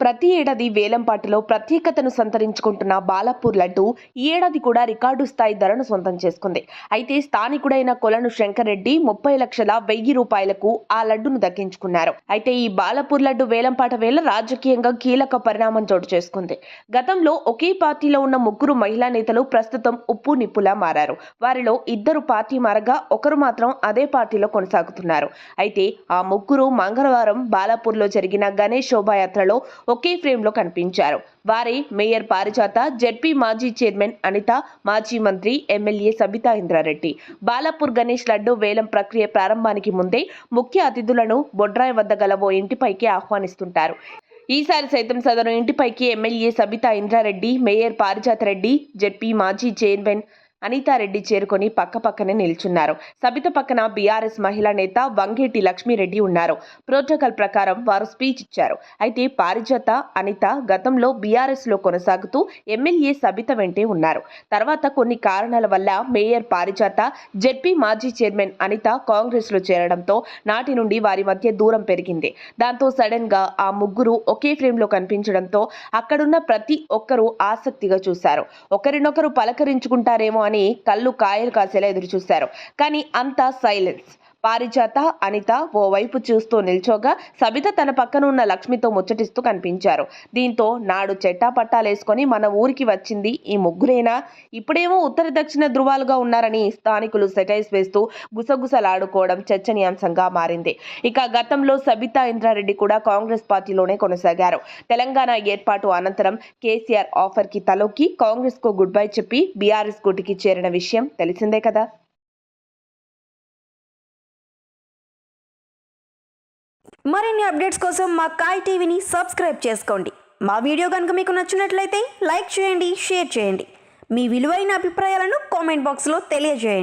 ప్రతి ఏడాది వేలంపాటలో ప్రత్యేకతను సంతరించుకుంటున్న బాలాపూర్ లడ్డు ఈ ఏడాది కూడా రికార్డు స్థాయి ధరను సొంతం చేసుకుంది. అయితే స్థానికుడైన కొలను శంకర్ రెడ్డి 30,01,000 రూపాయలకు ఆ లడ్డును దక్కించుకున్నారు. అయితే ఈ బాలాపూర్ లడ్డు వేలంపాట వేళ రాజకీయంగా కీలక పరిణామం చోటు చేసుకుంది. గతంలో ఒకే పార్టీలో ఉన్న ముగ్గురు మహిళా నేతలు ప్రస్తుతం ఉప్పు నిప్పులా మారారు. వారిలో ఇద్దరు పార్టీ మారగా ఒకరు మాత్రం అదే పార్టీలో కొనసాగుతున్నారు. అయితే ఆ ముగ్గురు మంగళవారం బాలాపూర్లో జరిగిన గణేష్ శోభాయాత్రలో ఒకే ఫ్రేమ్ లో కనిపించారు. వారే మేయర్ పారిజాత, జెడ్పీ మాజీ చైర్మన్ అనిత, మాజీ మంత్రి ఎమ్మెల్యే సబితా ఇంద్రారెడ్డి. బాలాపూర్ గణేష్ లడ్డు వేలం ప్రక్రియ ప్రారంభానికి ముందే ముఖ్య అతిథులను బొడ్రాయి వద్ద గల ఓ ఇంటిపైకి ఆహ్వానిస్తుంటారు. ఈసారి సైతం సదరు ఇంటిపైకి ఎమ్మెల్యే సబితా ఇంద్రారెడ్డి, మేయర్ పారిజాత రెడ్డి, జెడ్పీ మాజీ చైర్మన్ అనితారెడ్డి చేరుకొని పక్కపక్కనే నిల్చున్నారు. సబిత పక్కన బీఆర్ఎస్ మహిళా నేత వంగేటి లక్ష్మీరెడ్డి ఉన్నారు. ప్రోటోకాల్ ప్రకారం వారు స్పీచ్ ఇచ్చారు. అయితే పారిజాత, అనిత గతంలో బీఆర్ఎస్ లో కొనసాగుతూ ఎమ్మెల్యే సబిత వెంటే ఉన్నారు. తర్వాత కొన్ని కారణాల వల్ల మేయర్ పారిజాత, జెడ్పీ మాజీ చైర్మన్ అనిత కాంగ్రెస్ లో చేరడంతో నాటి నుండి వారి మధ్య దూరం పెరిగింది. దాంతో సడన్ గా ఆ ముగ్గురు ఒకే ఫ్రేమ్ లో కనిపించడంతో అక్కడున్న ప్రతి ఒక్కరూ ఆసక్తిగా చూశారు. ఒకరినొకరు పలకరించుకుంటారేమో అని కళ్ళు కాయలు కాసేలా ఎదురు చూశారు. కానీ అంతా సైలెన్స్. పారిజాత, అనిత ఓ వైపు చూస్తూ నిల్చోగా సబిత తన పక్కన ఉన్న లక్ష్మితో ముచ్చటిస్తూ కనిపించారు. దీంతో నాడు చెట్టాపట్టాలేసుకొని మన ఊరికి వచ్చింది ఈ ముగ్గురేనా? ఇప్పుడేమో ఉత్తర దక్షిణ ధృవాలుగా ఉన్నారని స్థానికులు సెటైర్స్ వేస్తూ గుసగుసలాడుకోవడం చర్చనీయాంశంగా మారింది. ఇక గతంలో సబితా ఇంద్రారెడ్డి కూడా కాంగ్రెస్ పార్టీలోనే కొనసాగారు. తెలంగాణ ఏర్పాటు అనంతరం కేసీఆర్ ఆఫర్ కి తలొక్కి కాంగ్రెస్ కు గుడ్ బై చెప్పి బీఆర్ఎస్ గూటికి చేరిన విషయం తెలిసిందే కదా. మరిన్ని అప్డేట్స్ కోసం మా కాయ్ టీవీని సబ్స్క్రైబ్ చేసుకోండి. మా వీడియో కనుక మీకు నచ్చినట్లయితే లైక్ చేయండి, షేర్ చేయండి. మీ విలువైన అభిప్రాయాలను కామెంట్ బాక్స్లో తెలియజేయండి.